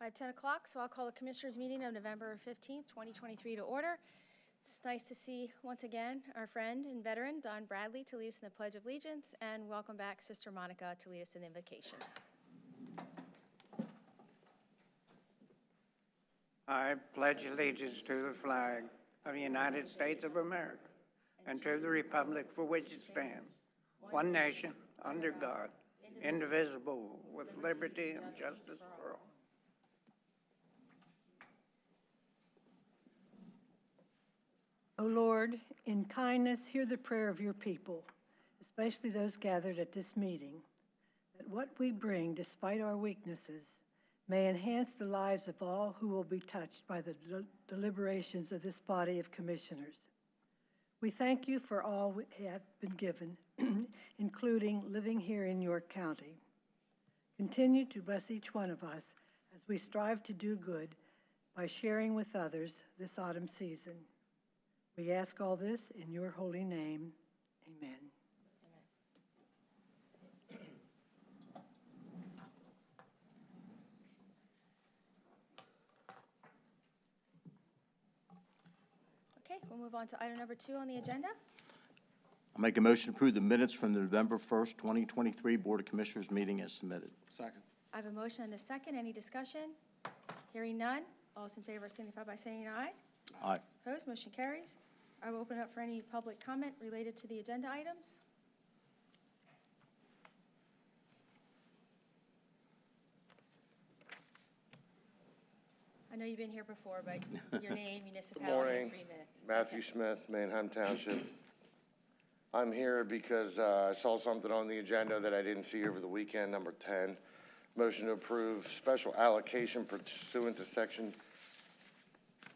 I have 10 o'clock, so I'll call the Commissioners' meeting of November 15th, 2023 to order. It's nice to see, once again, our friend and veteran, Don Bradley, to lead us in the Pledge of Allegiance, and welcome back Sister Monica to lead us in the invocation. I pledge allegiance to the flag of the United States of America and to the republic for which it stands, one nation, under God, indivisible, with liberty and justice for all. O Lord, in kindness hear the prayer of your people, especially those gathered at this meeting, that what we bring, despite our weaknesses, may enhance the lives of all who will be touched by the deliberations of this body of commissioners. We thank you for all we have been given, including living here in York County. Continue to bless each one of us as we strive to do good by sharing with others this autumn season. We ask all this in your holy name. Amen. Okay, we'll move on to item number 2 on the agenda. I'll make a motion to approve the minutes from the November 1st, 2023 Board of Commissioners meeting as submitted. Second. I have a motion and a second. Any discussion? Hearing none. All those in favor signify by saying aye. Aye. Opposed? Motion carries. I will open up for any public comment related to the agenda items. I know you've been here before, but your name, municipality, Good morning. 3 minutes. Matthew Smith, Manheim Township. I'm here because I saw something on the agenda that I didn't see over the weekend, number 10. Motion to approve special allocation pursuant to section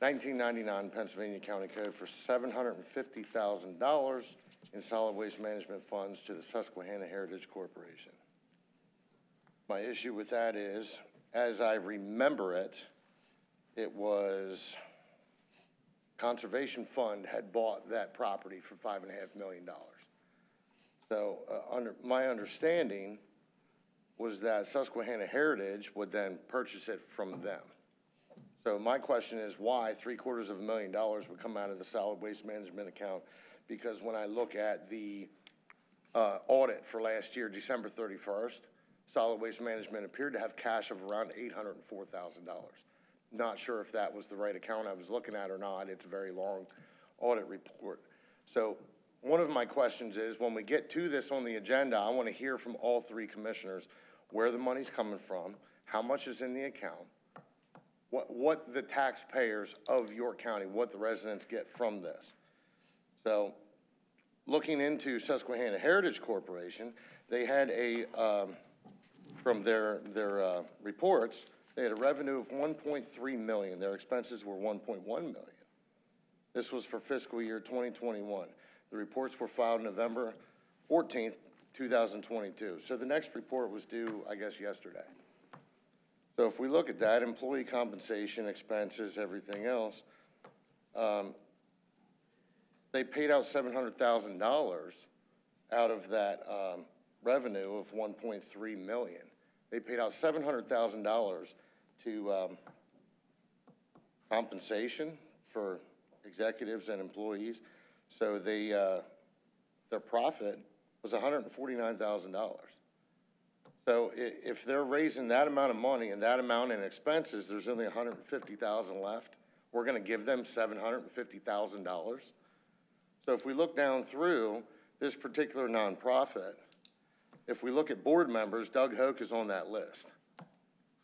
1999 Pennsylvania County Code for $750,000 in solid waste management funds to the Susquehanna Heritage Corporation. My issue with that is, as I remember it, it was Conservation Fund had bought that property for $5.5 million. So under my understanding was that Susquehanna Heritage would then purchase it from them. So my question is why $750,000 would come out of the solid waste management account? Because when I look at the audit for last year, December 31st, solid waste management appeared to have cash of around $804,000. Not sure if that was the right account I was looking at or not. It's a very long audit report. So one of my questions is, when we get to this on the agenda, I want to hear from all 3 commissioners where the money's coming from, how much is in the account, what the taxpayers of York County, what the residents get from this. So looking into Susquehanna Heritage Corporation, they had a, from their reports, they had a revenue of $1.3 million. Their expenses were $1.1 million. This was for fiscal year 2021. The reports were filed November 14th, 2022. So the next report was due, I guess, yesterday. So if we look at that, employee compensation, expenses, everything else, they paid out $700,000 out of that revenue of $1.3 million. They paid out $700,000 to compensation for executives and employees. So they, their profit was $149,000. So if they're raising that amount of money and that amount in expenses, there's only $150,000 left. We're going to give them $750,000. So if we look down through this particular nonprofit, if we look at board members, Doug Hoke is on that list.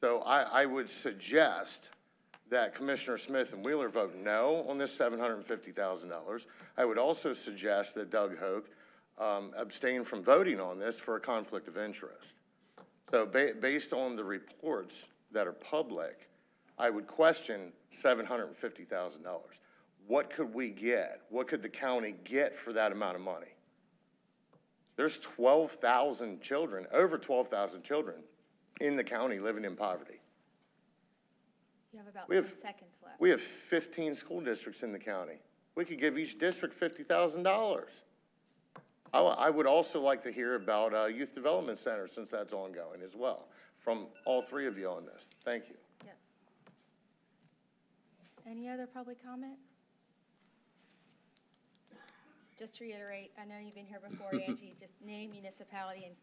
So I would suggest that Commissioner Smith and Wheeler vote no on this $750,000. I would also suggest that Doug Hoke abstain from voting on this for a conflict of interest. So based on the reports that are public, I would question $750,000. What could we get? What could the county get for that amount of money? There's 12,000 children, over 12,000 children in the county living in poverty. You have about 10 seconds left. We have 15 school districts in the county. We could give each district $50,000. I would also like to hear about Youth Development Center, since that's ongoing as well, from all 3 of you on this. Thank you. Yeah. Any other public comment? Just to reiterate, I know you've been here before, Angie, just name, municipality, and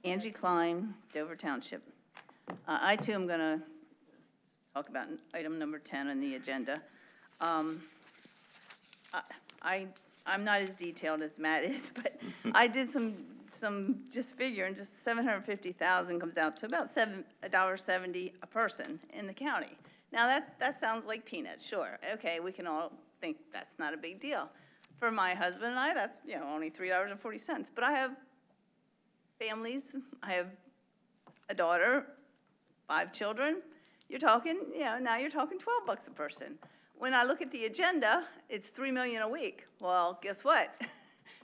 Angie Klein, Dover Township. I too am going to talk about item number 10 on the agenda. I'm not as detailed as Matt is, but I did some just figuring, just 750,000 comes out to about $1.70 a person in the county. Now that sounds like peanuts, sure. Okay, we can all think that's not a big deal. For my husband and I, that's, only $3.40. But I have families, I have a daughter, 5 children. You're talking, now you're talking $12 a person. When I look at the agenda, it's $3 million a week. Well, guess what?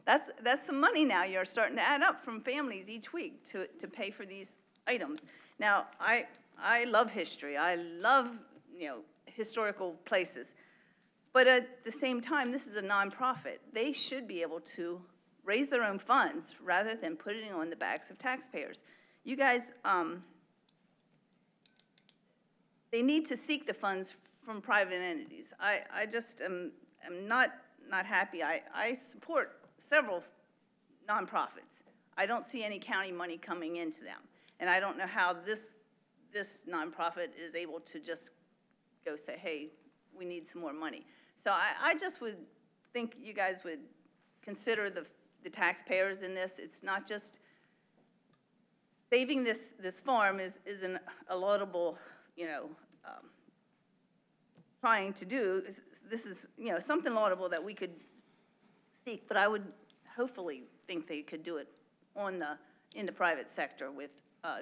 That's some money now you're starting to add up from families each week to pay for these items. Now, I love history. I love, historical places. But at the same time, this is a nonprofit. They should be able to raise their own funds rather than putting it on the backs of taxpayers. You guys, they need to seek the funds from private entities. I just am not happy. I support several nonprofits. I don't see any county money coming into them. And I don't know how this nonprofit is able to just go say, hey, we need some more money. So I just would think you guys would consider the taxpayers in this. It's not just saving this farm is a laudable, trying to do. This is, something laudable that we could seek, but I would hopefully think they could do it in the private sector with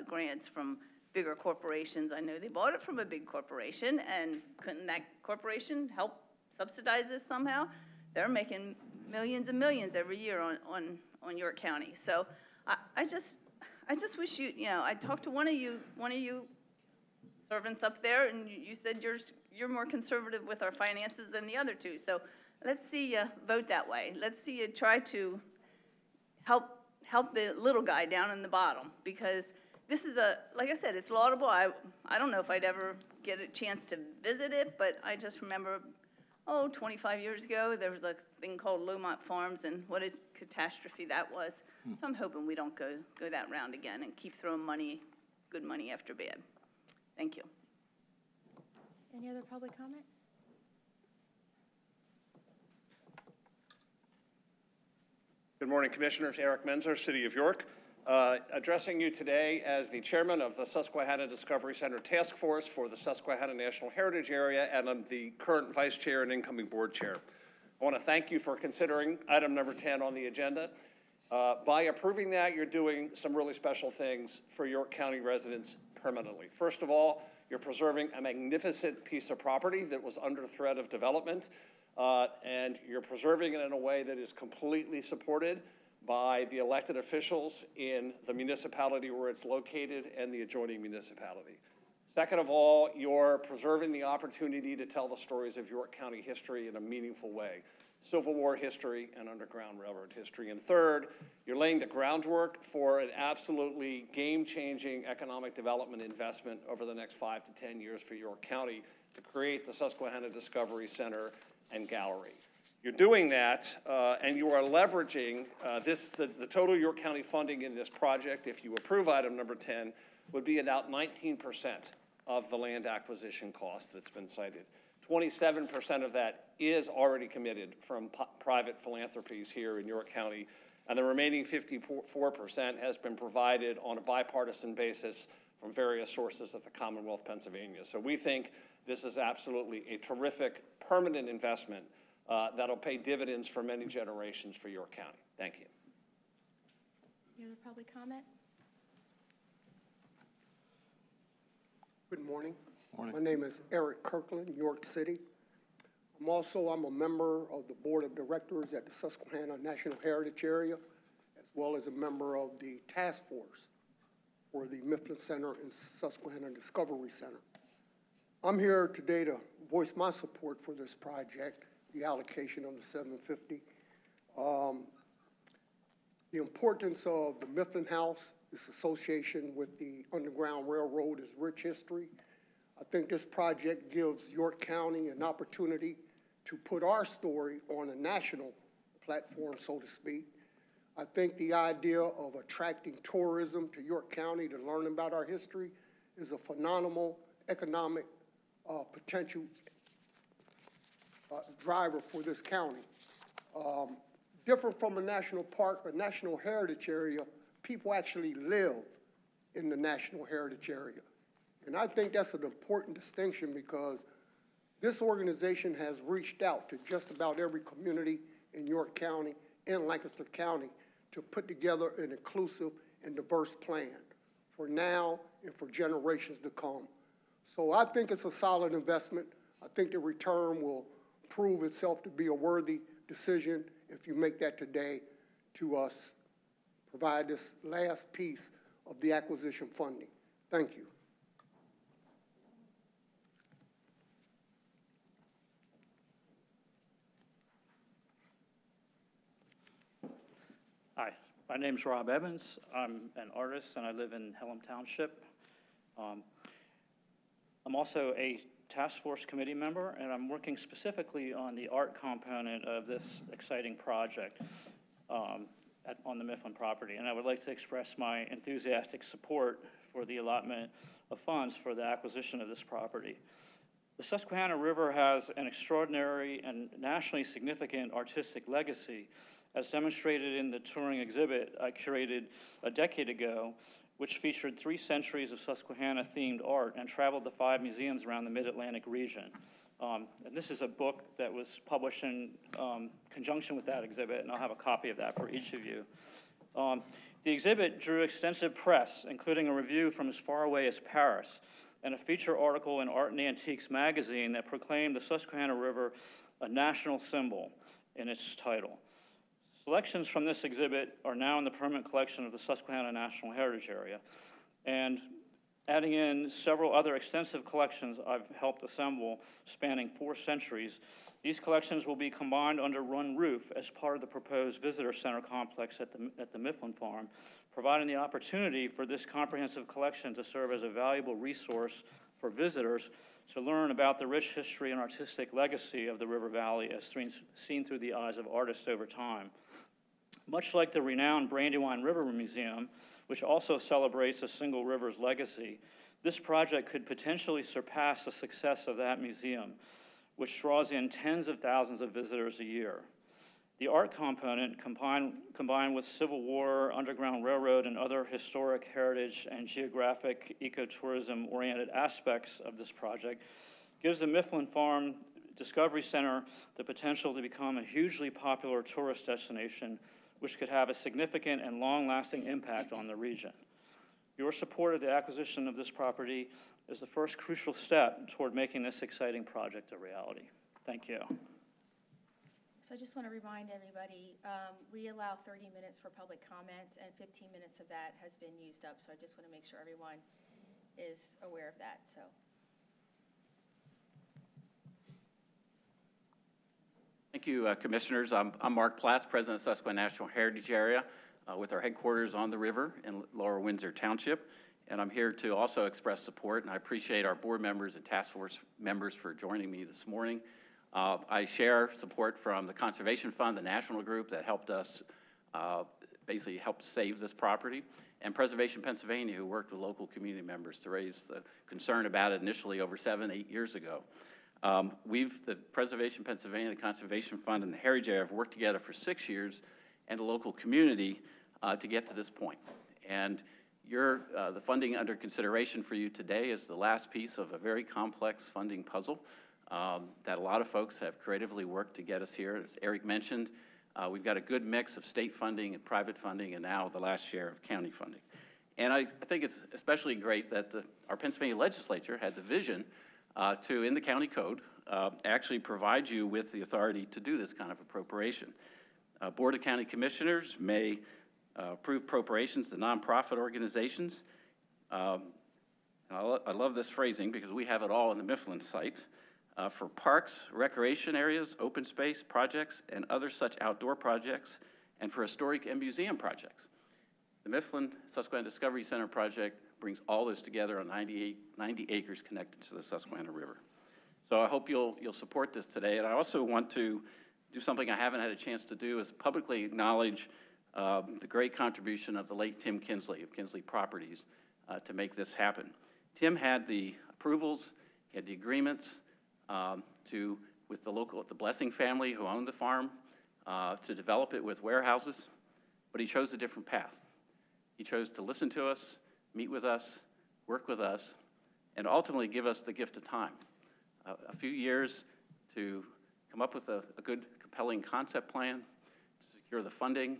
grants from bigger corporations. I know they bought it from a big corporation, and couldn't that corporation help subsidize this somehow? They're making millions and millions every year on York County. So I just wish I talked to one of you servants up there, and you said you're more conservative with our finances than the other two. So let's see you vote that way. Let's see you try to help the little guy down in the bottom, because this is like I said, it's laudable. I don't know if I'd ever get a chance to visit it, but I just remember, 25 years ago, there was a thing called Lomont Farms, and what a catastrophe that was. So I'm hoping we don't go that round again and keep throwing good money after bad. Thank you. any other public comment? Good morning, Commissioners. Eric Menzer, City of York. Addressing you today as the chairman of the Susquehanna Discovery Center Task Force for the Susquehanna National Heritage Area, and I'm the current vice chair and incoming board chair. I want to thank you for considering item number 10 on the agenda. By approving that, you're doing some really special things for York County residents permanently. First of all, you're preserving a magnificent piece of property that was under threat of development, and you're preserving it in a way that is completely supported by the elected officials in the municipality where it's located and the adjoining municipality. Second of all, you're preserving the opportunity to tell the stories of York County history in a meaningful way, Civil War history and Underground Railroad history. And third, you're laying the groundwork for an absolutely game-changing economic development investment over the next 5 to 10 years for York County to create the Susquehanna Discovery Center and Gallery. You're doing that, and you are leveraging the total York County funding in this project, if you approve item number 10, would be about 19% of the land acquisition cost that's been cited. 27% of that is already committed from private philanthropies here in York County, and the remaining 54% has been provided on a bipartisan basis from various sources at the Commonwealth of Pennsylvania. So we think this is absolutely a terrific permanent investment that'll pay dividends for many generations for York County. Thank you. Any other public comment? Good morning. Morning. My name is Eric Kirkland, York City. I'm a member of the Board of Directors at the Susquehanna National Heritage Area, as well as a member of the task force for the Mifflin Center and Susquehanna Discovery Center. I'm here today to voice my support for this project, the allocation of the $750. The importance of the Mifflin House, its association with the Underground Railroad is rich history. I think this project gives York County an opportunity to put our story on a national platform, so to speak. I think the idea of attracting tourism to York County to learn about our history is a phenomenal economic potential driver for this county. Different from a national park, a national heritage area, people actually live in the national heritage area. And I think that's an important distinction because this organization has reached out to just about every community in York County and Lancaster County to put together an inclusive and diverse plan for now and for generations to come. So I think it's a solid investment. I think the return will prove itself to be a worthy decision if you make that today to us, provide this last piece of the acquisition funding. Thank you. Hi, my name's Rob Evans. I'm an artist and I live in Hellam Township. I'm also a task force committee member and I'm working specifically on the art component of this exciting project on the Mifflin property. And I would like to express my enthusiastic support for the allotment of funds for the acquisition of this property. The Susquehanna River has an extraordinary and nationally significant artistic legacy, as demonstrated in the touring exhibit I curated a decade ago, which featured 3 centuries of Susquehanna-themed art and traveled to 5 museums around the Mid-Atlantic region. And this is a book that was published in conjunction with that exhibit, and I'll have a copy of that for each of you. The exhibit drew extensive press, including a review from as far away as Paris, and a feature article in Art and Antiques magazine that proclaimed the Susquehanna River a national symbol in its title. Selections from this exhibit are now in the permanent collection of the Susquehanna National Heritage Area. And adding in several other extensive collections I've helped assemble spanning 4 centuries, these collections will be combined under one roof as part of the proposed visitor center complex at the Mifflin Farm, providing the opportunity for this comprehensive collection to serve as a valuable resource for visitors to learn about the rich history and artistic legacy of the River Valley as seen through the eyes of artists over time. Much like the renowned Brandywine River Museum, which also celebrates a single river's legacy, this project could potentially surpass the success of that museum, which draws in tens of thousands of visitors a year. The art component, combined with Civil War, Underground Railroad, and other historic heritage and geographic ecotourism-oriented aspects of this project, gives the Mifflin Farm Discovery Center the potential to become a hugely popular tourist destination, which could have a significant and long-lasting impact on the region. Your support of the acquisition of this property is the first crucial step toward making this exciting project a reality. Thank you. So I just want to remind everybody, we allow 30 minutes for public comment, and 15 minutes of that has been used up. So I just want to make sure everyone is aware of that. So. Thank you, Commissioners. I'm Mark Platts, President of Susquehanna National Heritage Area, with our headquarters on the river in Lower Windsor Township. And I'm here to also express support, and I appreciate our board members and task force members for joining me this morning. I share support from the Conservation Fund, the national group that helped us basically help save this property, and Preservation Pennsylvania, who worked with local community members to raise the concern about it initially over 7-8 years ago. The Preservation Pennsylvania, the Conservation Fund, and the Heritage Area have worked together for 6 years, and the local community to get to this point. And the funding under consideration for you today is the last piece of a very complex funding puzzle that a lot of folks have creatively worked to get us here. As Eric mentioned, we've got a good mix of state funding and private funding, and now the last share of county funding. And I think it's especially great that our Pennsylvania legislature had the vision to, in the county code, actually provide you with the authority to do this kind of appropriation. Board of County Commissioners may approve appropriations to nonprofit organizations. I love this phrasing because we have it all in the Mifflin site. For parks, recreation areas, open space projects, and other such outdoor projects, and for historic and museum projects. The Mifflin Susquehanna Discovery Center project brings all this together on 90 acres connected to the Susquehanna River. So I hope you'll support this today. And I also want to do something I haven't had a chance to do, is publicly acknowledge the great contribution of the late Tim Kinsley of Kinsley Properties to make this happen. Tim had the approvals, he had the agreements with the Blessing family who owned the farm to develop it with warehouses, but he chose a different path. He chose to listen to us, meet with us, work with us, and ultimately give us the gift of time. A few years to come up with a good, compelling concept plan, to secure the funding,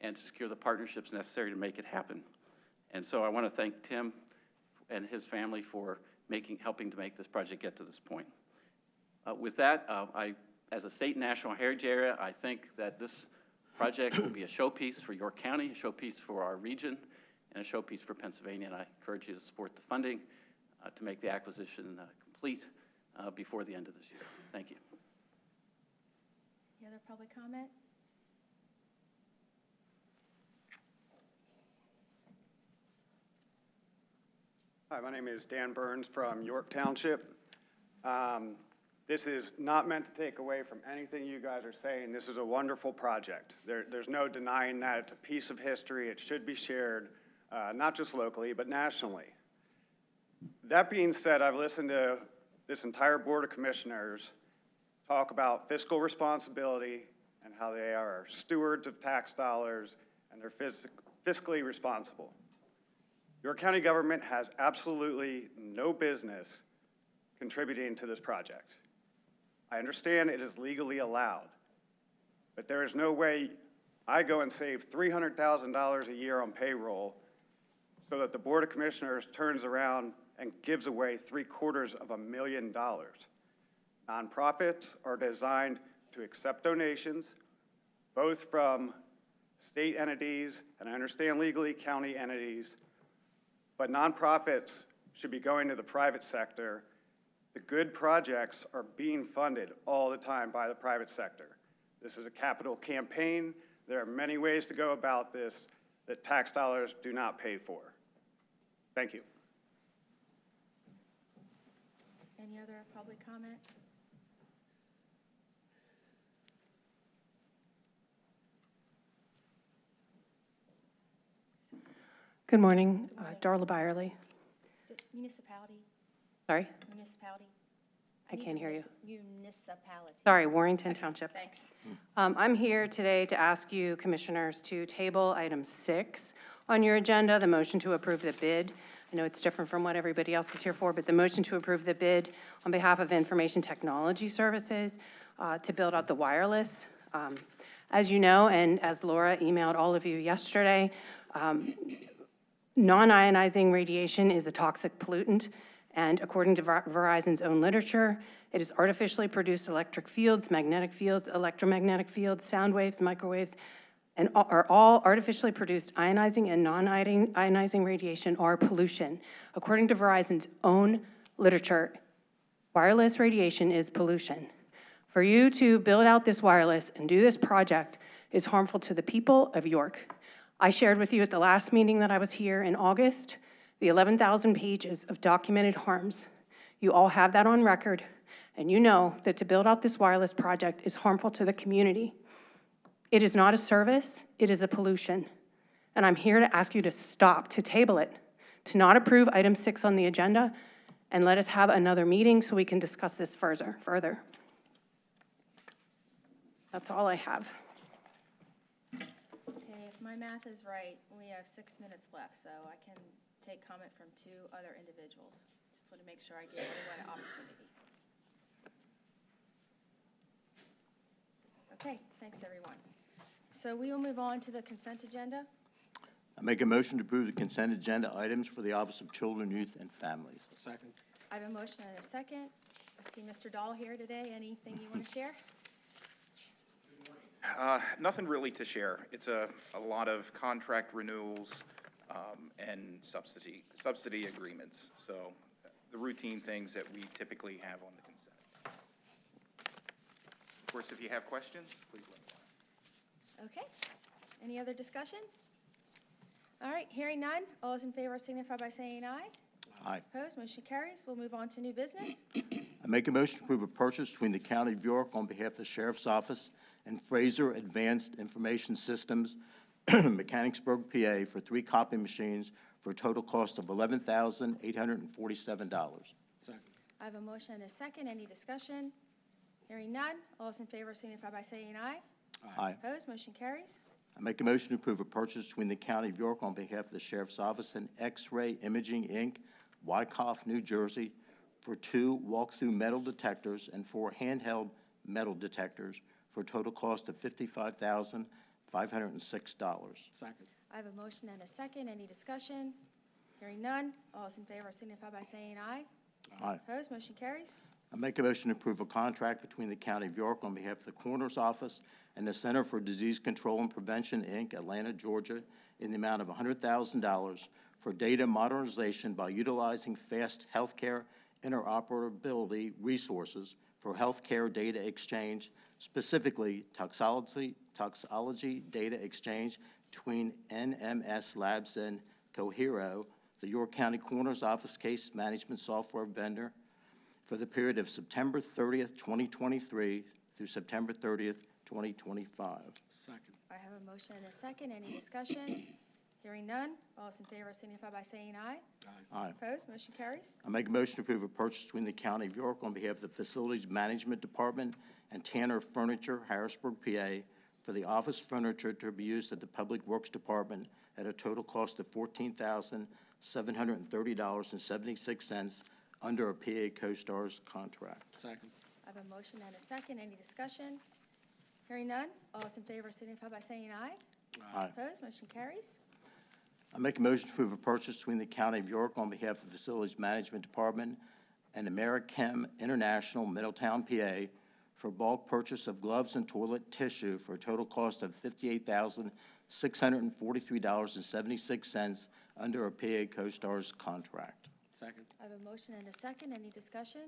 and to secure the partnerships necessary to make it happen. And so I want to thank Tim and his family for helping to make this project get to this point. With that, as a state and national heritage area, I think that this project will be a showpiece for York County, a showpiece for our region, and a showpiece for Pennsylvania. And I encourage you to support the funding to make the acquisition complete before the end of this year. Thank you. Any other public comment? Hi, my name is Dan Burns from York Township. This is not meant to take away from anything you guys are saying. This is a wonderful project. There's no denying that. It's a piece of history. It should be shared, not just locally, but nationally. That being said, I've listened to this entire Board of Commissioners talk about fiscal responsibility and how they are stewards of tax dollars and they're fiscally responsible. York County government has absolutely no business contributing to this project. I understand it is legally allowed, but there is no way I go and save $300,000 a year on payroll so that the Board of Commissioners turns around and gives away $750,000. Nonprofits are designed to accept donations, both from state entities, and I understand legally county entities, but nonprofits should be going to the private sector. The good projects are being funded all the time by the private sector. This is a capital campaign. There are many ways to go about this that tax dollars do not pay for. Thank you. Any other public comment? Good morning, Darla Byerly. Municipality, Sorry, municipality. I can't hear you. Municipality. Sorry, Warrington Township. Thanks. I'm here today to ask you, Commissioners, to table item 6 on your agenda, the motion to approve the bid. I know it's different from what everybody else is here for, but the motion to approve the bid on behalf of Information Technology Services to build out the wireless. As you know, and as Laura emailed all of you yesterday, non-ionizing radiation is a toxic pollutant, and according to Verizon's own literature, it is artificially produced electric fields, magnetic fields, electromagnetic fields, sound waves, microwaves, and are all artificially produced ionizing and non-ionizing radiation are pollution. According to Verizon's own literature, wireless radiation is pollution. For you to build out this wireless and do this project is harmful to the people of York. I shared with you at the last meeting that I was here in August, the 11,000 pages of documented harms. You all have that on record, and you know that to build out this wireless project is harmful to the community. It is not a service, it is a pollution. And I'm here to ask you to stop, to table it, to not approve item 6 on the agenda, and let us have another meeting so we can discuss this further. That's all I have. Okay, if my math is right, we have 6 minutes left, so I can take comment from 2 other individuals. Just want to make sure I give everyone an opportunity. Okay, thanks, everyone. So we will move on to the consent agenda. I make a motion to approve the consent agenda items for the Office of Children, Youth, and Families. Second. I have a motion and a second. I see Mr. Dahl here today. Anything you want to share? Nothing really to share. It's a lot of contract renewals and subsidy agreements. So the routine things that we typically have on the consent. Of course, if you have questions, please let me know. Okay. Any other discussion? All right, hearing none. All those in favor signify by saying aye. Aye. Opposed, motion carries. We'll move on to new business. I make a motion to approve a purchase between the County of York on behalf of the Sheriff's Office and Fraser Advanced Information Systems, Mechanicsburg, PA, for 3 copy machines for a total cost of $11,847. I have a motion and a second. Any discussion? Hearing none. All those in favor signify by saying aye. Aye. Opposed, motion carries. I make a motion to approve a purchase between the County of York on behalf of the Sheriff's Office and X-Ray Imaging, Inc., Wyckoff, New Jersey, for 2 walk-through metal detectors and 4 handheld metal detectors for a total cost of $55,506. I have a motion and a second. Any discussion? Hearing none. All those in favor signify by saying aye. Aye. Opposed, motion carries. I make a motion to approve a contract between the County of York on behalf of the Coroner's Office and the Center for Disease Control and Prevention, Inc., Atlanta, Georgia, in the amount of $100,000 for data modernization by utilizing fast healthcare interoperability resources for healthcare data exchange, specifically toxology data exchange between NMS Labs and Cohero, the York County Coroner's Office case management software vendor, for the period of September 30th, 2023 through September 30th, 2025. I have a motion and a second. Any discussion? Hearing none. All those in favor signify by saying aye. Aye. Opposed, motion carries. I make a motion to approve a purchase between the County of York on behalf of the Facilities Management Department and Tanner Furniture, Harrisburg, PA, for the office furniture to be used at the Public Works Department at a total cost of $14,730.76 under a PA CoStarz contract. I have a motion and a second. Any discussion? Hearing none. All those in favor signify by saying aye. Aye. Opposed, motion carries. I make a motion to approve a purchase between the County of York on behalf of the Facilities Management Department and Americhem International, Middletown, PA, for bulk purchase of gloves and toilet tissue for a total cost of $58,643.76 under a PA CoStarz contract. I have a motion and a second. Any discussion?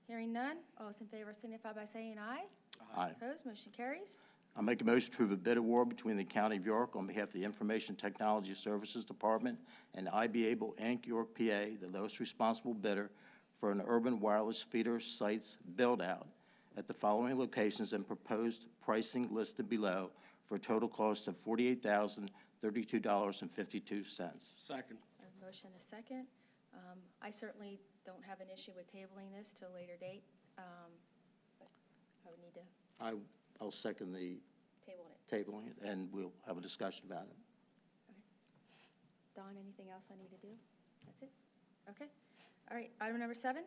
Hearing none. All those in favor signify by saying aye. Aye. Opposed, motion carries. I make a motion to approve a bid award between the County of York on behalf of the Information Technology Services Department and IBAble Inc., York, PA, the lowest responsible bidder for an urban wireless feeder sites build-out at the following locations and proposed pricing listed below for a total cost of $48,032.52. I have a motion and a second. I certainly don't have an issue with tabling this to a later date, but I would need to I'll second the table it. tabling it, and we'll have a discussion about it. Okay. Don, anything else I need to do? That's it? Okay. All right, item number 7.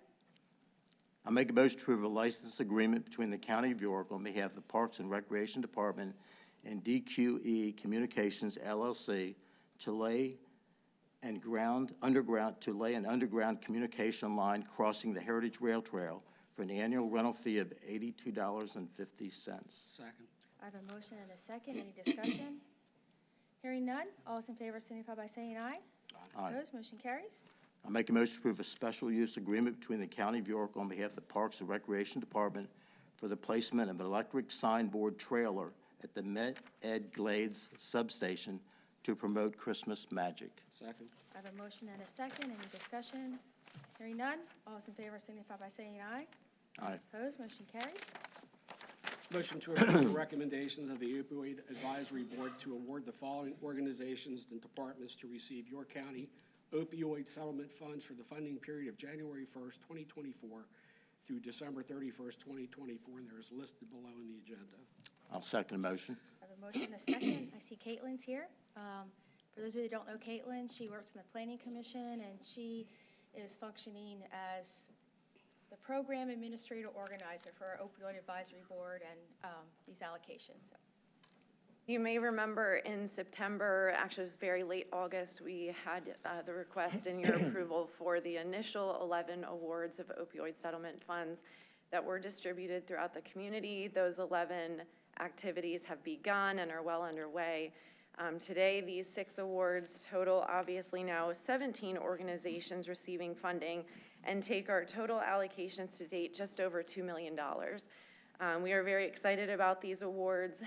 I make a motion to approve a license agreement between the County of York on behalf of the Parks and Recreation Department and DQE Communications LLC to lay an underground communication line crossing the Heritage Rail Trail for an annual rental fee of $82.50. I have a motion and a second. Any discussion? Hearing none. All those in favor signify by saying aye. Aye. Opposed, motion carries. I make a motion to approve a special use agreement between the County of York on behalf of the Parks and Recreation Department for the placement of an electric signboard trailer at the Med-Ed Glades substation to promote Christmas magic. I have a motion and a second. Any discussion? Hearing none. All those in favor signify by saying aye. Aye. Opposed, motion carries. Motion to approve the recommendations of the Opioid Advisory Board to award the following organizations and departments to receive York County opioid settlement funds for the funding period of January 1st, 2024 through December 31st, 2024, and there is listed below in the agenda. I'll second the motion. I have a motion and a second. I see Caitlin's here. For those of you that don't know Caitlin, she works in the Planning Commission, and she is functioning as the program administrator organizer for our Opioid Advisory Board and these allocations. So. You may remember in September, actually it was very late August, we had the request in your approval for the initial 11 awards of opioid settlement funds that were distributed throughout the community. Those 11 activities have begun and are well underway. Today, these 6 awards total obviously now 17 organizations receiving funding and take our total allocations to date just over $2 million. We are very excited about these awards.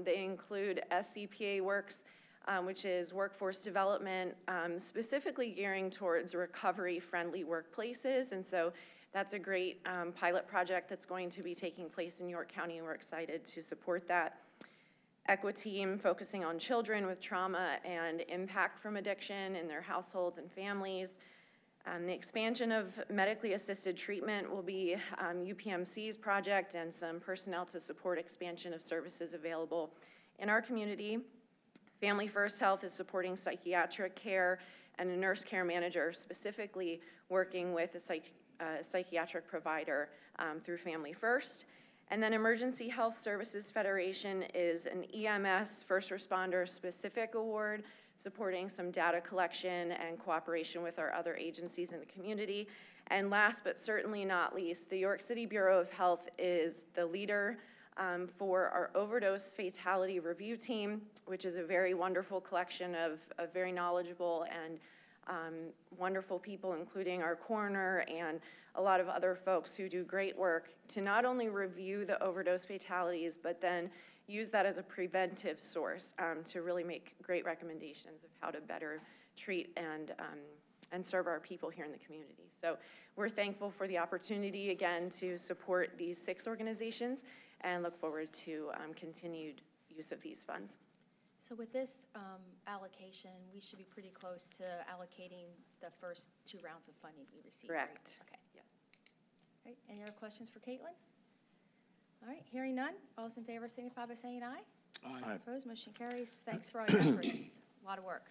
They include SCPA Works which is workforce development, specifically gearing towards recovery-friendly workplaces. And so that's a great pilot project that's going to be taking place in York County, and we're excited to support that. Equiteam, focusing on children with trauma and impact from addiction in their households and families. The expansion of medically assisted treatment will be UPMC's project, and some personnel to support expansion of services available in our community. Family First Health is supporting psychiatric care, and a nurse care manager specifically working with a psychiatric provider through Family First. And then Emergency Health Services Federation is an EMS first responder specific award, supporting some data collection and cooperation with our other agencies in the community. And last but certainly not least, the York City Bureau of Health is the leader for our overdose fatality review team, which is a very wonderful collection of very knowledgeable and wonderful people, including our coroner and a lot of other folks who do great work to not only review the overdose fatalities, but then use that as a preventive source to really make great recommendations of how to better treat and serve our people here in the community. So we're thankful for the opportunity again to support these 6 organizations and look forward to continued use of these funds. So with this allocation, we should be pretty close to allocating the first 2 rounds of funding we received. Right? Correct. Okay. Yes. All right. Any other questions for Caitlin? All right. Hearing none. All those in favor signify by saying aye. Aye. Opposed? Motion carries. Thanks for all your efforts. A lot of work.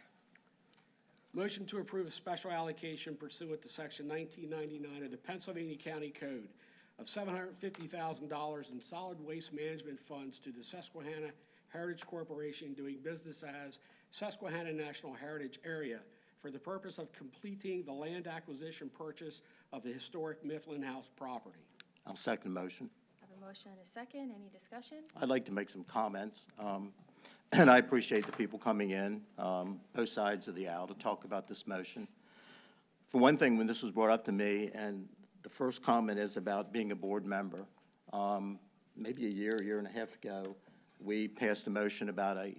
Motion to approve a special allocation pursuant to Section 1999 of the Pennsylvania County Code of $750,000 in solid waste management funds to the Susquehanna Heritage Corporation doing business as Susquehanna National Heritage Area for the purpose of completing the land acquisition purchase of the historic Mifflin House property. I'll second the motion. I have a motion and a second. Any discussion? I'd like to make some comments, and I appreciate the people coming in, both sides of the aisle, to talk about this motion. For one thing, when this was brought up to me, and the first comment is about being a board member, maybe a year and a half ago, we passed a motion about a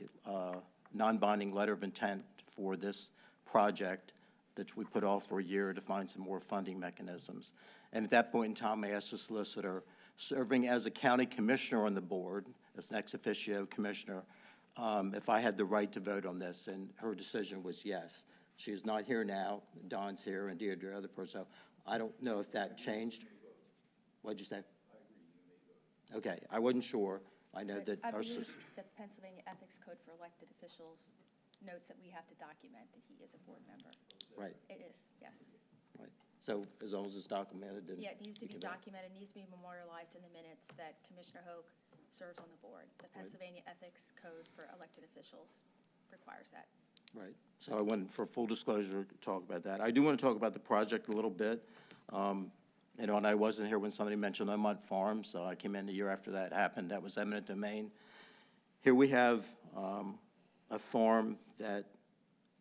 non-binding letter of intent for this project that we put off for a year to find some more funding mechanisms. And at that point in time, I asked the solicitor, serving as a county commissioner on the board, as an ex officio commissioner, if I had the right to vote on this, and her decision was yes. She is not here now. Don's here, and Deirdre, other person. I don't know if that changed. What'd you say? Okay, I wasn't sure. I know that I our believe the Pennsylvania Ethics Code for elected officials notes that we have to document that he is a board member. Right. It is, yes. Right. So as long as it's documented, then Yeah, it needs to be you can vote. documented, needs to be memorialized in the minutes that Commissioner Hoke serves on the board. The Pennsylvania Ethics Code for elected officials requires that. Right. So I wanted, for full disclosure, to talk about that. I do want to talk about the project a little bit. You know, and I wasn't here when somebody mentioned Oakmont Farm, so I came in the year after that happened. That was eminent domain. Here we have a farm that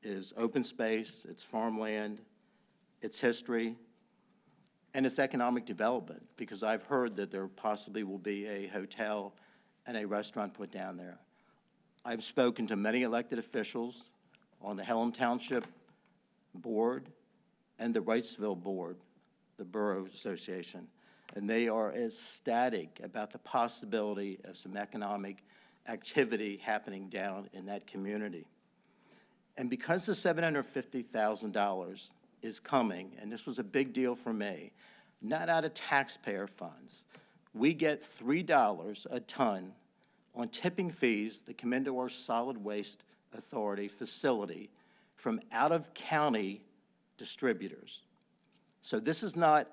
is open space, it's farmland, it's history, and it's economic development, because I've heard that there possibly will be a hotel and a restaurant put down there. I've spoken to many elected officials on the Hellam Township Board and the Wrightsville Board, the Borough Association, and they are ecstatic about the possibility of some economic activity happening down in that community. And because the $750,000 is coming, and this was a big deal for me, not out of taxpayer funds, we get $3 a ton on tipping fees that come into our solid waste authority facility from out-of-county distributors. So this is not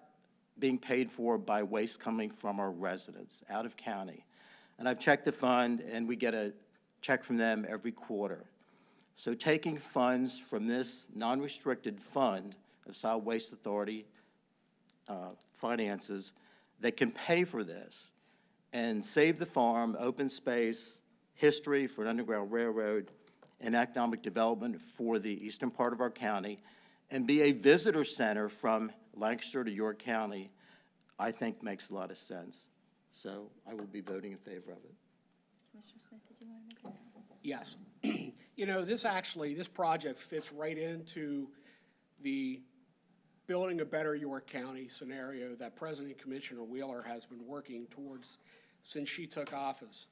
being paid for by waste coming from our residents out of county. And I've checked the fund, and we get a check from them every quarter. So taking funds from this non-restricted fund of Solid Waste Authority finances that can pay for this and save the farm, open space, history for an underground railroad, and economic development for the eastern part of our county, and be a visitor center from Lancaster to York County, I think makes a lot of sense. So I will be voting in favor of it. Commissioner Smith, did you want to make a comment? Yes. You know, this project fits right into the building a better York County scenario that President Commissioner Wheeler has been working towards since she took office.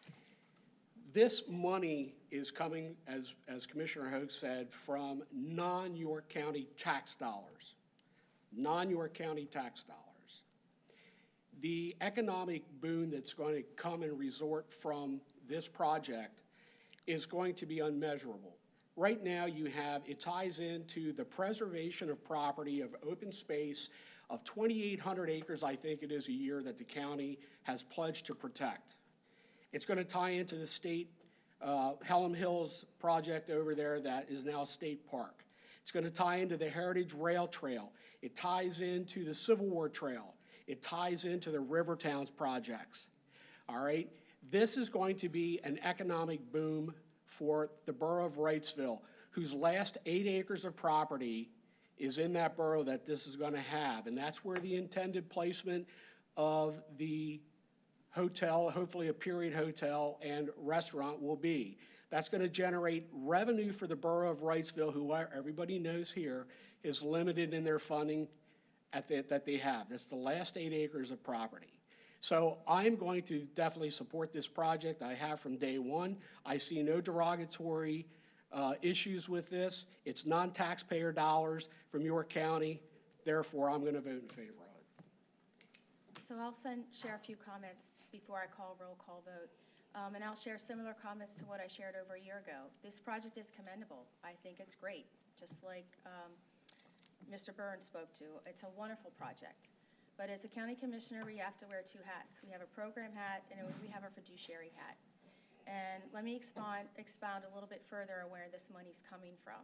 This money is coming, as Commissioner Hoke said, from non-York County tax dollars. Non-York County tax dollars. The economic boon that's going to come and resort from this project is going to be unmeasurable. Right now, it ties into the preservation of property, of open space, of 2,800 acres, I think it is a year, that the county has pledged to protect. It's going to tie into the state Pelham Hills project over there that is now a state park. It's going to tie into the Heritage Rail Trail. It ties into the Civil War Trail. It ties into the River Towns projects. All right? This is going to be an economic boom for the borough of Wrightsville, whose last 8 acres of property is in that borough that this is going to have. And that's where the intended placement of the hotel, hopefully a period hotel and restaurant, will be. That's going to generate revenue for the borough of Wrightsville, who everybody knows here is limited in their funding that they have. That's the last 8 acres of property. So I'm going to definitely support this project. I have from day one. I see no derogatory issues with this. It's non-taxpayer dollars from York County. Therefore, I'm going to vote in favor of it. So I'll share a few comments before I call roll call vote. And I'll share similar comments to what I shared over a year ago. This project is commendable. I think it's great, just like Mr. Burns spoke to. It's a wonderful project. But as a county commissioner, we have to wear 2 hats. We have a program hat and we have a fiduciary hat. And let me expound a little bit further on where this money's coming from.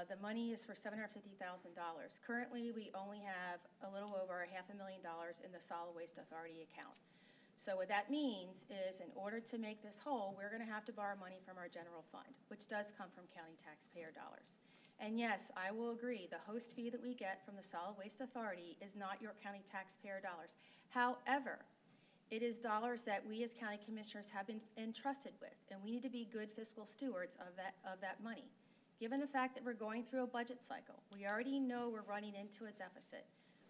The money is for $750,000. Currently, we only have a little over $500,000 in the Solid Waste Authority account. So what that means is, in order to make this whole, we're going to have to borrow money from our general fund, which does come from county taxpayer dollars. And yes, I will agree, the host fee that we get from the Solid Waste Authority is not York County taxpayer dollars. However, it is dollars that we as county commissioners have been entrusted with, and we need to be good fiscal stewards of that money. Given the fact that we're going through a budget cycle, we already know we're running into a deficit.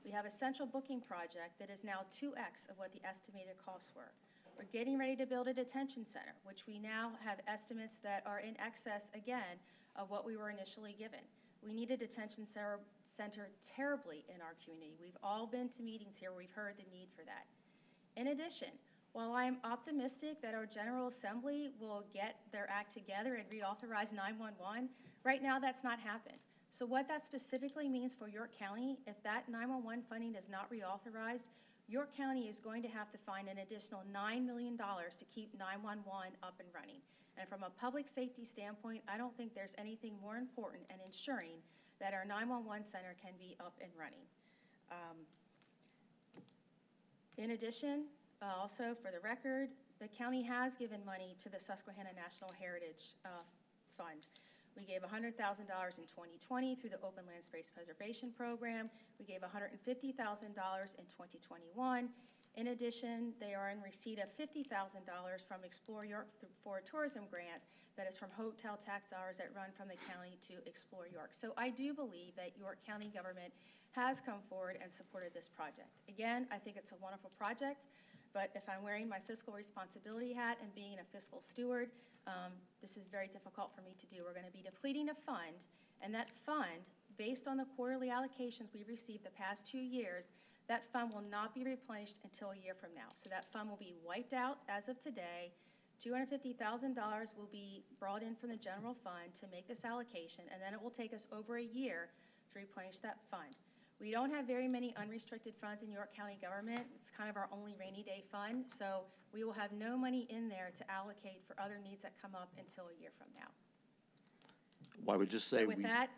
We have a central booking project that is now 2x of what the estimated costs were. We're getting ready to build a detention center, which we now have estimates that are in excess, again, of what we were initially given. We need a detention center terribly in our community. We've all been to meetings here where we've heard the need for that. In addition, while I'm optimistic that our General Assembly will get their act together and reauthorize 911, right now that's not happened. So what that specifically means for York County, if that 911 funding is not reauthorized, York County is going to have to find an additional $9 million to keep 911 up and running. And from a public safety standpoint, I don't think there's anything more important in ensuring that our 911 center can be up and running. In addition, also for the record, the county has given money to the Susquehanna National Heritage Fund. We gave $100,000 in 2020 through the Open Land Space Preservation Program. We gave $150,000 in 2021. In addition, they are in receipt of $50,000 from Explore York for a tourism grant that is from hotel tax dollars that run from the county to Explore York. So I do believe that York County government has come forward and supported this project. Again, I think it's a wonderful project, but if I'm wearing my fiscal responsibility hat and being a fiscal steward, this is very difficult for me to do. We're going to be depleting a fund, and that fund, based on the quarterly allocations we've received the past 2 years, that fund will not be replenished until a year from now. So that fund will be wiped out as of today. $250,000 will be brought in from the general fund to make this allocation, and then it will take us over a year to replenish that fund. We don't have very many unrestricted funds in York County government. It's kind of our only rainy day fund, so we will have no money in there to allocate for other needs that come up until a year from now. Well, I would just say So with that,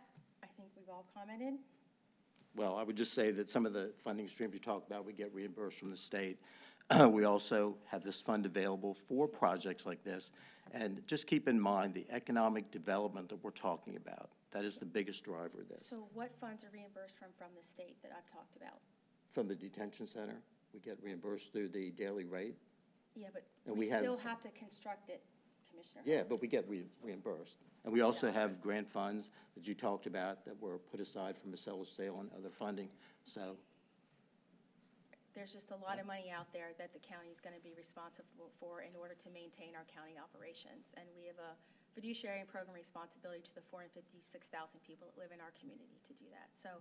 I think we've all commented. Well, I would just say that some of the funding streams you talked about, we get reimbursed from the state. We also have this fund available for projects like this. And just keep in mind the economic development that we're talking about. That is the biggest driver of this. So what funds are reimbursed from the state that I've talked about? From the detention center, we get reimbursed through the daily rate. Yeah, but And we we have- still have to construct it, Commissioner. Yeah, but we get reimbursed. And we also have grant funds that you talked about that were put aside from the seller sale and other funding, so. There's just a lot of money out there that the county is going to be responsible for in order to maintain our county operations. And we have a fiduciary and program responsibility to the 456,000 people that live in our community to do that. So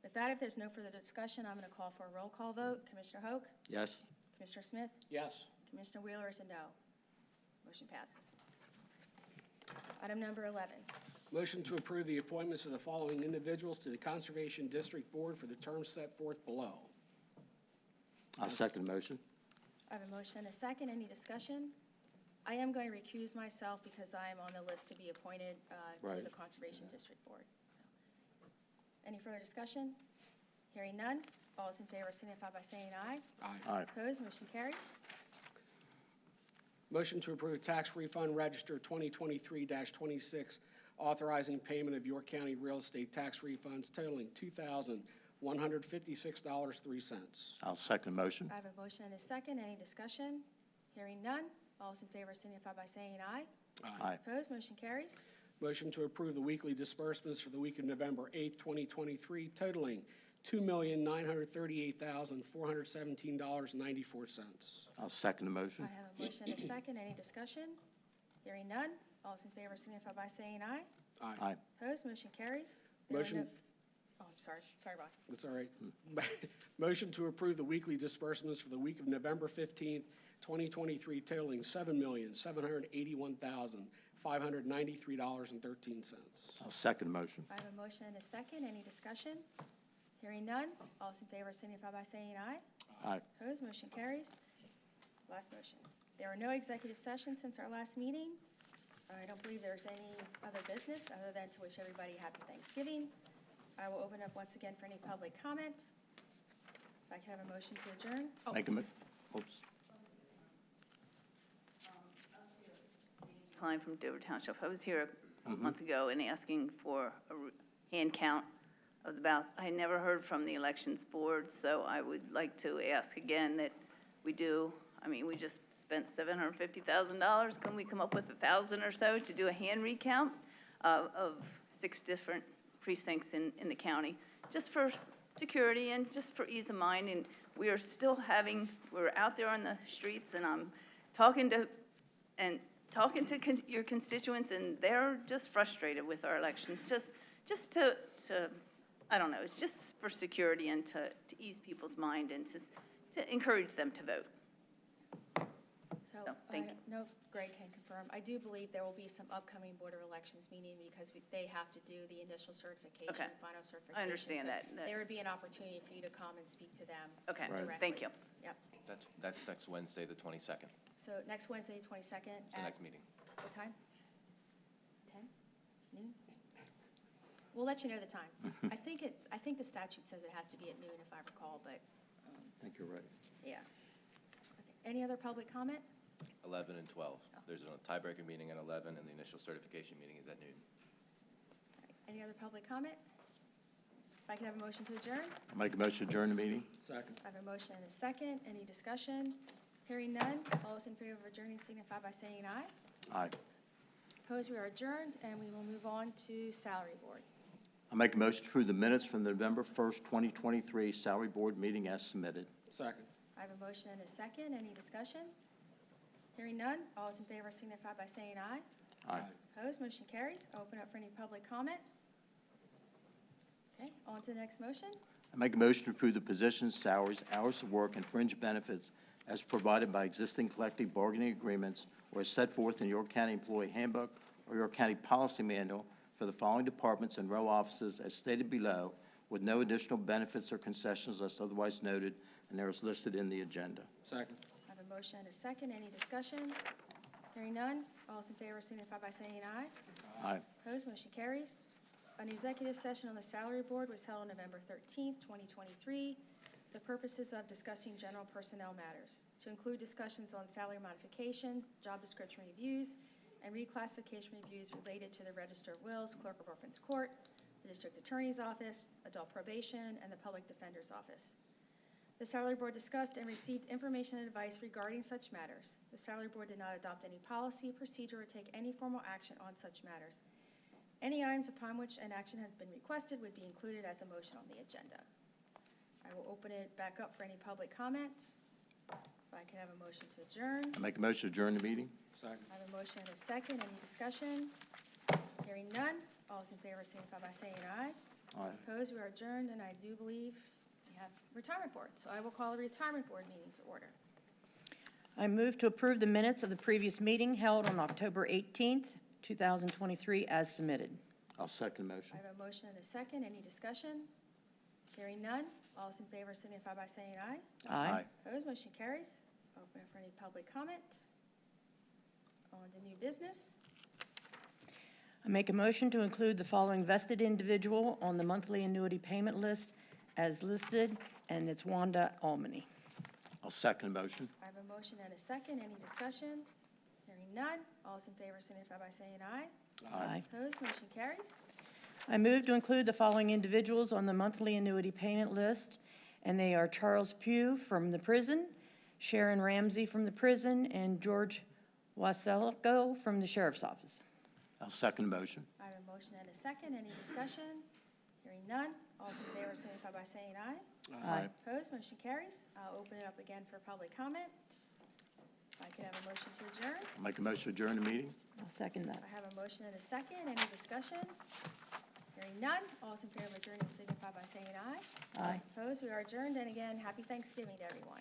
with that, if there's no further discussion, I'm going to call for a roll call vote. Commissioner Hoke? Yes. Commissioner Smith? Yes. Commissioner Wheeler is a no. Motion passes. Item number 11. Motion to approve the appointments of the following individuals to the Conservation District Board for the terms set forth below. I'll second the motion. I have a motion and a second. Any discussion? I am going to recuse myself because I am on the list to be appointed to Right. the Conservation District Board. Any further discussion? Hearing none. All those in favor signify by saying aye. Aye. Opposed? Motion carries. Motion to approve tax refund register 2023-26, authorizing payment of York County real estate tax refunds totaling $2,156.03. I'll second the motion. I have a motion and a second. Any discussion? Hearing none. All those in favor signify by saying aye. Aye. Opposed? Motion carries. Motion to approve the weekly disbursements for the week of November 8th, 2023, totaling $2,938,417.94. I'll second the motion. I have a motion and a second. Any discussion? Hearing none. All those in favor signify by saying aye. Aye. Opposed? Motion carries. There are Motion- no- Oh, I'm sorry. Sorry, Ron. That's all right. Motion to approve the weekly disbursements for the week of November 15th, 2023, totaling $7,781,593.13. I'll second the motion. I have a motion and a second. Any discussion? Hearing none. All those in favor signify by saying aye. Aye. Opposed? Motion carries. Last motion. There are no executive sessions since our last meeting. I don't believe there's any other business other than to wish everybody happy Thanksgiving. I will open up once again for any public comment. If I could have a motion to adjourn. Oh, Make a, oops. Klein from Dover Township. I was here a month ago and asking for a hand count of the ballots. I never heard from the Elections Board, so I would like to ask again that we do. I mean, we just spent $750,000. Can we come up with 1,000 or so to do a hand recount of 6 different precincts in the county, just for security and just for ease of mind? And we are still we're out there on the streets, and I'm talking to your constituents, and they're just frustrated with our elections. Just to I don't know, it's just for security and to ease people's mind and to encourage them to vote. So, thank you. no, Greg can confirm. I do believe there will be some upcoming Board of Elections meeting because they have to do the initial certification, Okay. final certification. I understand So that. There would be an opportunity for you to come and speak to them. Okay, directly. thank you. Yep. That's next Wednesday, the 22nd. So next Wednesday, 22nd. It's the next meeting. What time? 10? Noon? We'll let you know the time. I think the statute says it has to be at noon, if I recall, but, I think you're right. yeah. Okay. Any other public comment? 11 and 12. There's a tiebreaker meeting at 11, and the initial certification meeting is at noon. All right. Any other public comment? If I could have a motion to adjourn? I'll make a motion to adjourn the meeting. Second. I have a motion and a second. Any discussion? Hearing none. All those in favor of adjourning signify by saying aye. Aye. Opposed, we are adjourned, and we will move on to Salary Board. I'll make a motion to approve the minutes from the November 1st, 2023 Salary Board meeting as submitted. Second. I have a motion and a second. Any discussion? Hearing none. All those in favor signify by saying aye. Aye. Opposed, motion carries. I'll open up for any public comment. Okay, on to the next motion. I make a motion to approve the positions, salaries, hours of work, and fringe benefits as provided by existing collective bargaining agreements or as set forth in York County Employee Handbook or York County Policy Manual for the following departments and row offices as stated below, with no additional benefits or concessions unless otherwise noted, and there is listed in the agenda. Second. I have a motion and a second. Any discussion? Hearing none. All those in favor signify by saying aye. Aye. Opposed, motion carries. An executive session on the Salary Board was held on November 13th, 2023. The purposes of discussing general personnel matters, to include discussions on salary modifications, job description reviews, and reclassification reviews related to the Register of Wills, Clerk of Orphans Court, the District Attorney's Office, Adult Probation, and the Public Defender's Office. The Salary Board discussed and received information and advice regarding such matters. The Salary Board did not adopt any policy, procedure, or take any formal action on such matters. Any items upon which an action has been requested would be included as a motion on the agenda. I will open it back up for any public comment. If I could have a motion to adjourn. I make a motion to adjourn the meeting. Second. I have a motion and a second. Any discussion? Hearing none. All those in favor signify by saying aye. Aye. Opposed, we are adjourned, and I do believe we have retirement board. So I will call the retirement board meeting to order. I move to approve the minutes of the previous meeting held on October 18th, 2023, as submitted. I'll second the motion. I have a motion and a second. Any discussion? Hearing none. All those in favor signify by saying aye. Aye. Opposed, motion carries. Open it for any public comment. On to new business. I make a motion to include the following vested individual on the monthly annuity payment list as listed, and it's Wanda Almany. I'll second the motion. I have a motion and a second. Any discussion? Hearing none. All those in favor signify by saying aye. Aye. Opposed, motion carries. I move to include the following individuals on the monthly annuity payment list, and they are Charles Pugh from the prison, Sharon Ramsey from the prison, and George Waselko from the sheriff's office. I'll second the motion. I have a motion and a second. Any discussion? Hearing none. All those in favor signify by saying aye. Aye. Opposed, motion carries. I'll open it up again for public comment. If I could have a motion to adjourn. I'll make a motion to adjourn the meeting. I'll second that. I have a motion and a second. Any discussion? Hearing none. All those in favor of adjourning signify by saying aye. Aye. Opposed, we are adjourned. And again, happy Thanksgiving to everyone.